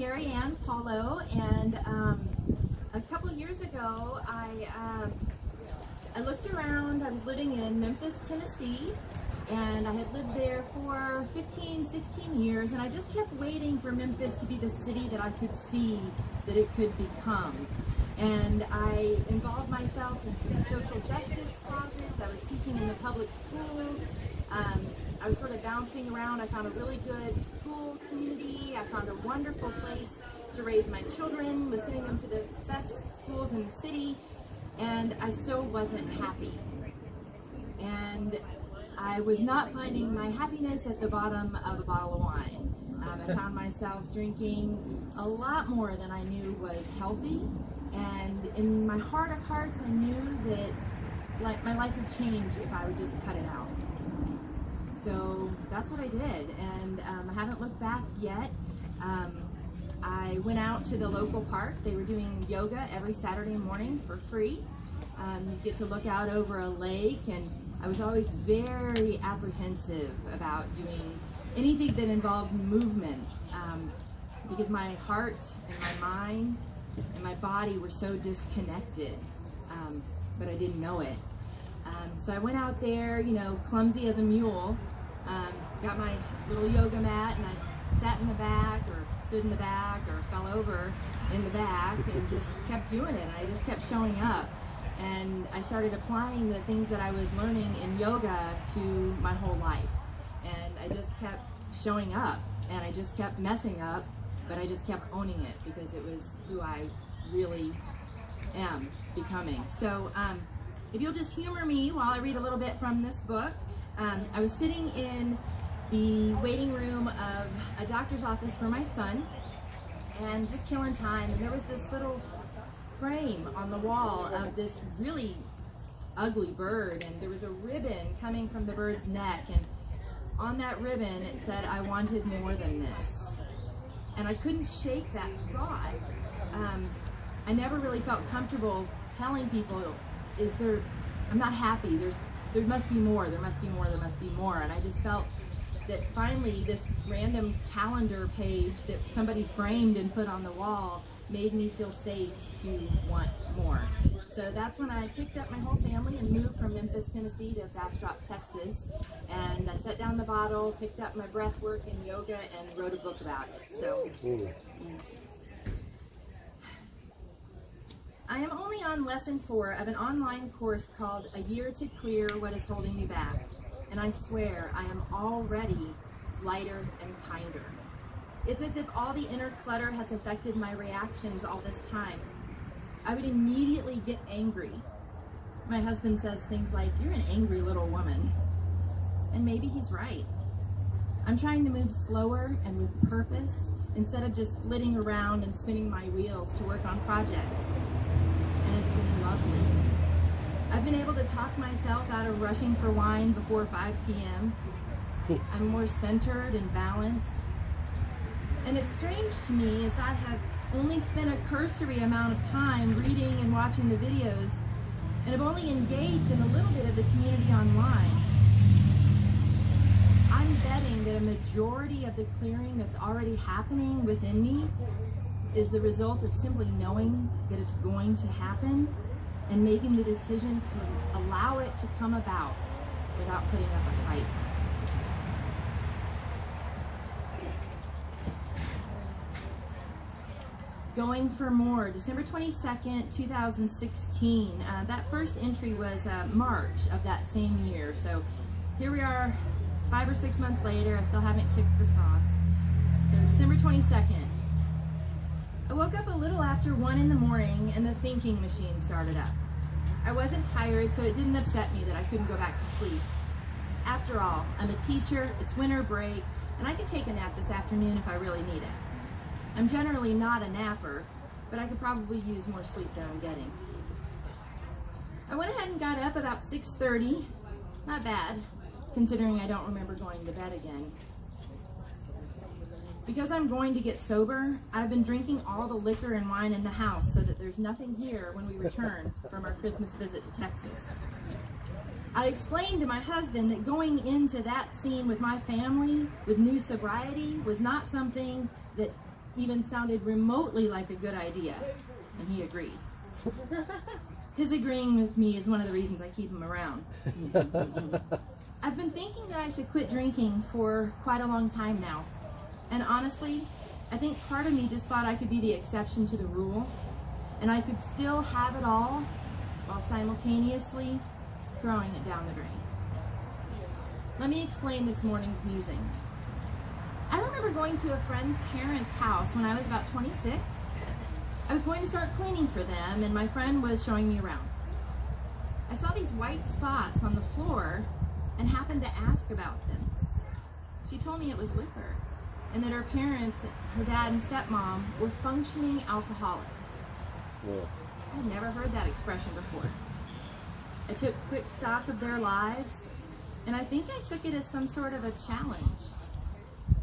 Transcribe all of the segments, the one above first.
Carrie Ann Paulo, and a couple years ago I looked around. I was living in Memphis, Tennessee, and I had lived there for 15, 16 years, and I just kept waiting for Memphis to be the city that I could see that it could become. And I involved myself in some social justice causes. I was teaching in the public schools. I was sort of bouncing around. I found a really good school community. I found a wonderful place to raise my children, was sending them to the best schools in the city, and I still wasn't happy. And I was not finding my happiness at the bottom of a bottle of wine. I found myself drinking a lot more than I knew was healthy, and in my heart of hearts I knew that my life would change if I would just cut it out. So that's what I did, and I haven't looked back yet. I went out to the local park. They were doing yoga every Saturday morning for free. You get to look out over a lake, and I was always very apprehensive about doing anything that involved movement because my heart and my mind and my body were so disconnected, but I didn't know it. So I went out there, you know, clumsy as a mule, got my little yoga mat, and I sat in the back or stood in the back or fell over in the back and just kept doing it. And I just kept showing up. And I started applying the things that I was learning in yoga to my whole life. And I just kept showing up, and I just kept messing up, but I just kept owning it because it was who I really am becoming. So if you'll just humor me while I read a little bit from this book. I was sitting in the waiting room of a doctor's office for my son and just killing time, and there was this little frame on the wall of this really ugly bird, and there was a ribbon coming from the bird's neck, and on that ribbon it said, "I wanted more than this." And I couldn't shake that thought. I never really felt comfortable telling people, I'm not happy, there must be more, there must be more, there must be more. And I just felt that finally this random calendar page that somebody framed and put on the wall made me feel safe to want more. So that's when I picked up my whole family and moved from Memphis, Tennessee to Bastrop, Texas. And I set down the bottle, picked up my breath work and yoga, and wrote a book about it. So I am only on lesson 4 of an online course called A Year to Clear What is Holding Me Back. And I swear I am already lighter and kinder. It's as if all the inner clutter has affected my reactions all this time. I would immediately get angry. My husband says things like, "You're an angry little woman." And maybe he's right. I'm trying to move slower and with purpose instead of just flitting around and spinning my wheels to work on projects. And it's been lovely. I've been able to talk myself out of rushing for wine before 5 p.m. I'm more centered and balanced. And it's strange to me as I have only spent a cursory amount of time reading and watching the videos and have only engaged in a little bit of the community online. I'm betting that a majority of the clearing that's already happening within me is the result of simply knowing that it's going to happen and making the decision to allow it to come about without putting up a fight. Going for more, December 22nd, 2016. That first entry was March of that same year. So here we are 5 or 6 months later. I still haven't kicked the sauce. So December 22nd. I woke up a little after 1 in the morning and the thinking machine started up. I wasn't tired, so it didn't upset me that I couldn't go back to sleep. After all, I'm a teacher, it's winter break, and I could take a nap this afternoon if I really need it. I'm generally not a napper, but I could probably use more sleep than I'm getting. I went ahead and got up about 6:30. Not bad, considering I don't remember going to bed again. Because I'm going to get sober, I've been drinking all the liquor and wine in the house so that there's nothing here when we return from our Christmas visit to Texas. I explained to my husband that going into that scene with my family with new sobriety was not something that even sounded remotely like a good idea, and he agreed. His agreeing with me is one of the reasons I keep him around. I've been thinking that I should quit drinking for quite a long time now, and honestly, I think part of me just thought I could be the exception to the rule, and I could still have it all while simultaneously throwing it down the drain. Let me explain this morning's musings. I remember going to a friend's parents' house when I was about 26. I was going to start cleaning for them, and my friend was showing me around. I saw these white spots on the floor and happened to ask about them. She told me it was liquor, and that her parents, her dad and stepmom, were functioning alcoholics. Yeah. I'd never heard that expression before. I took quick stock of their lives, and I think I took it as some sort of a challenge.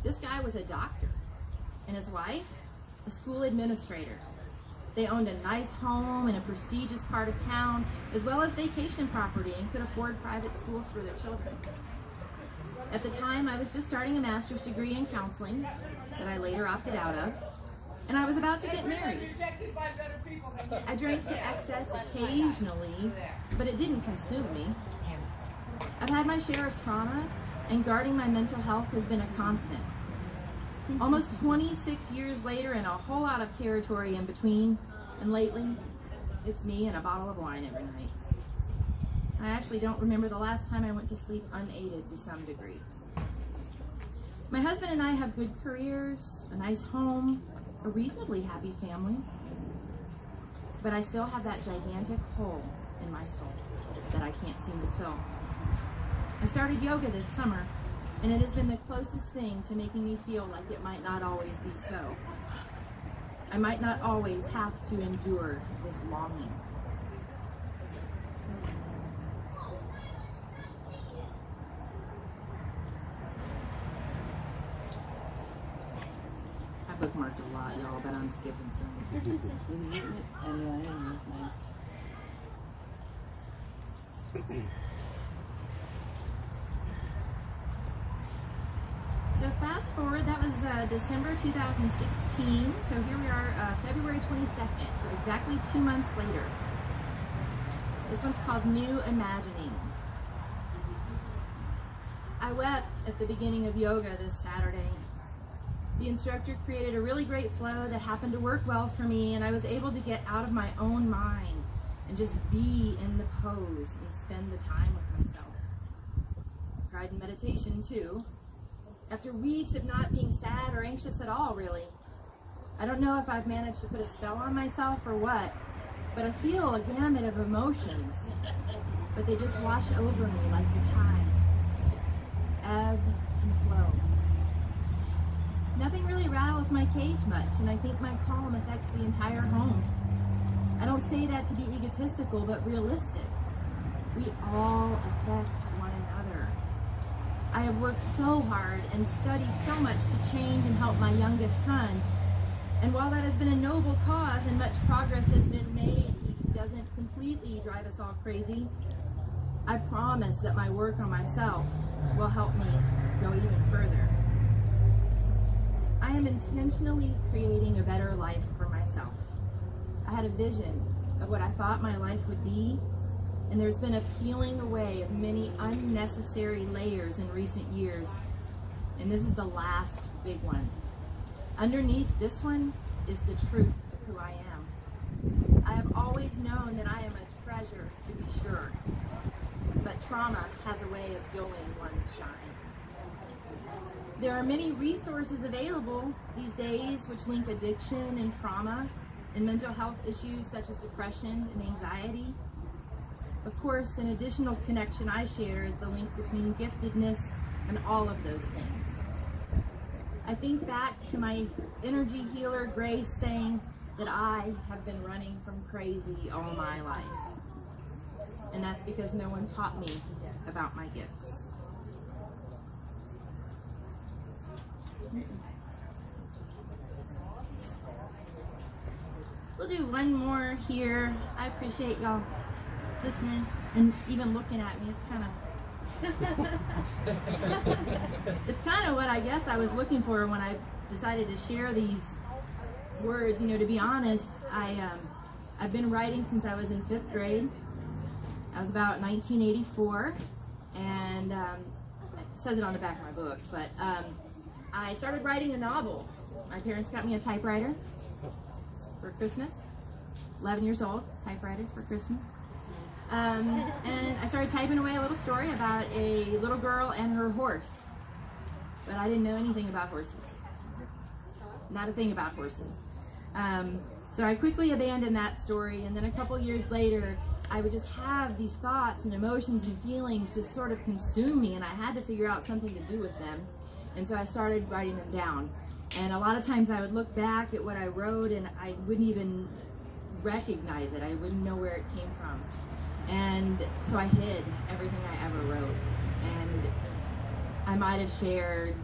This guy was a doctor, and his wife, a school administrator. They owned a nice home in a prestigious part of town, as well as vacation property, and could afford private schools for their children. At the time, I was just starting a master's degree in counseling that I later opted out of, and I was about to get married. I drank to excess occasionally, but it didn't consume me. I've had my share of trauma, and guarding my mental health has been a constant. Almost 26 years later, and a whole lot of territory in between, and lately, it's me and a bottle of wine every night. I actually don't remember the last time I went to sleep unaided to some degree. My husband and I have good careers, a nice home, a reasonably happy family, but I still have that gigantic hole in my soul that I can't seem to fill. I started yoga this summer, and it has been the closest thing to making me feel like it might not always be so. I might not always have to endure this longing. I bookmarked a lot, y'all, but I'm skipping some. So fast forward, that was December 2016, so here we are, February 22nd, so exactly 2 months later. This one's called New Imaginings. I wept at the beginning of yoga this Saturday. The instructor created a really great flow that happened to work well for me, and I was able to get out of my own mind and just be in the pose and spend the time with myself. Guided meditation too. After weeks of not being sad or anxious at all, really. I don't know if I've managed to put a spell on myself or what, but I feel a gamut of emotions, but they just wash over me like the tide. Ebb and flow. Nothing really rattles my cage much, and I think my calm affects the entire home. I don't say that to be egotistical, but realistic. We all affect one another. I have worked so hard and studied so much to change and help my youngest son. And while that has been a noble cause and much progress has been made, it doesn't completely drive us all crazy. I promise that my work on myself will help me go even further. I am intentionally creating a better life for myself. I had a vision of what I thought my life would be, and there's been a peeling away of many unnecessary layers in recent years, and this is the last big one. Underneath this one is the truth of who I am. I have always known that I am a treasure, to be sure, but trauma has a way of dulling one's shine. There are many resources available these days which link addiction and trauma and mental health issues such as depression and anxiety. Of course, an additional connection I share is the link between giftedness and all of those things. I think back to my energy healer, Grace, saying that I have been running from crazy all my life. And that's because no one taught me about my gifts. We'll do one more here. I appreciate y'all listening and even looking at me. It's kind of what I guess I was looking for when I decided to share these words. You know, to be honest, I've been writing since I was in 5th grade. I was about 1984, and it says it on the back of my book, but I started writing a novel. My parents got me a typewriter for Christmas. 11 years old, typewriter for Christmas. And I started typing away a little story about a little girl and her horse. But I didn't know anything about horses. Not a thing about horses. So I quickly abandoned that story, and then a couple years later, I would just have these thoughts and emotions and feelings just sort of consume me, and I had to figure out something to do with them. And so I started writing them down. And a lot of times I would look back at what I wrote and I wouldn't even recognize it. I wouldn't know where it came from. And so I hid everything I ever wrote. And I might have shared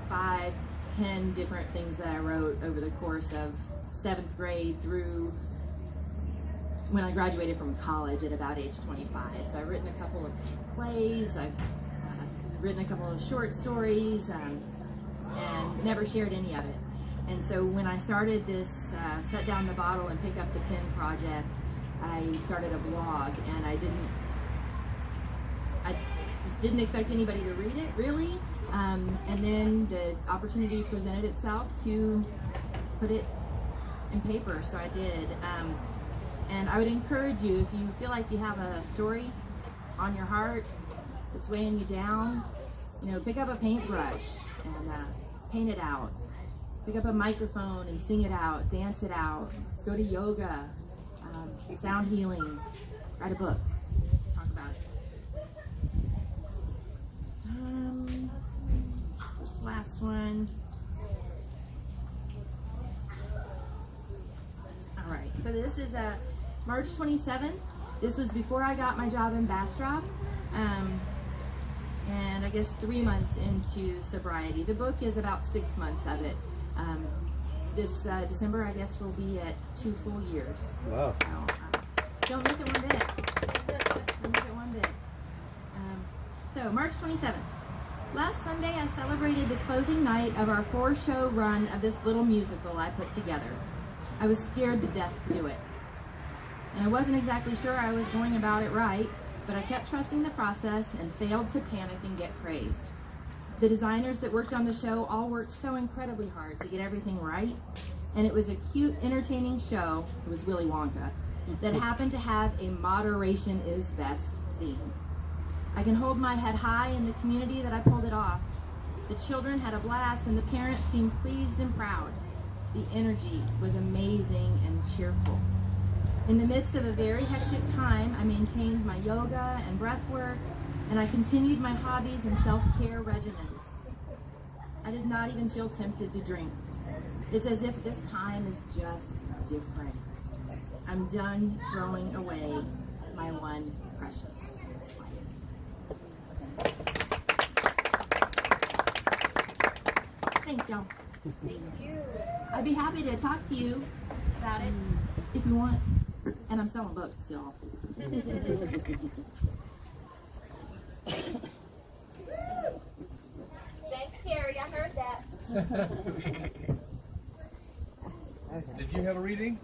5, 10 different things that I wrote over the course of 7th grade through when I graduated from college at about age 25. So I've written a couple of plays, I've written a couple of short stories, and never shared any of it. And so when I started this Set Down the Bottle and Pick Up the Pen project, I started a blog, and I just didn't expect anybody to read it, really. And then the opportunity presented itself to put it in paper, so I did. And I would encourage you, if you feel like you have a story on your heart that's weighing you down, you know, pick up a paintbrush and paint it out. Pick up a microphone and sing it out, dance it out, go to yoga, sound healing, write a book, talk about it. This last one. All right, so this is March 27th. This was before I got my job in Bastrop, and I guess 3 months into sobriety. The book is about 6 months of it. This December, I guess, will be at 2 full years. Wow. So, don't miss it one bit. Don't miss it one bit. So, March 27th. Last Sunday, I celebrated the closing night of our 4-show run of this little musical I put together. I was scared to death to do it. And I wasn't exactly sure I was going about it right, but I kept trusting the process and failed to panic and get praised. The designers that worked on the show all worked so incredibly hard to get everything right, and it was a cute, entertaining show, it was Willy Wonka, that happened to have a moderation is best theme. I can hold my head high in the community that I pulled it off. The children had a blast and the parents seemed pleased and proud. The energy was amazing and cheerful. In the midst of a very hectic time, I maintained my yoga and breath work, and I continued my hobbies and self-care regimens. I did not even feel tempted to drink. It's as if this time is just different. I'm done throwing away my one precious life. Thanks, y'all. Thank you. I'd be happy to talk to you about it if you want. And I'm selling books, y'all. Thanks, Carrie. I heard that. Did you have a reading?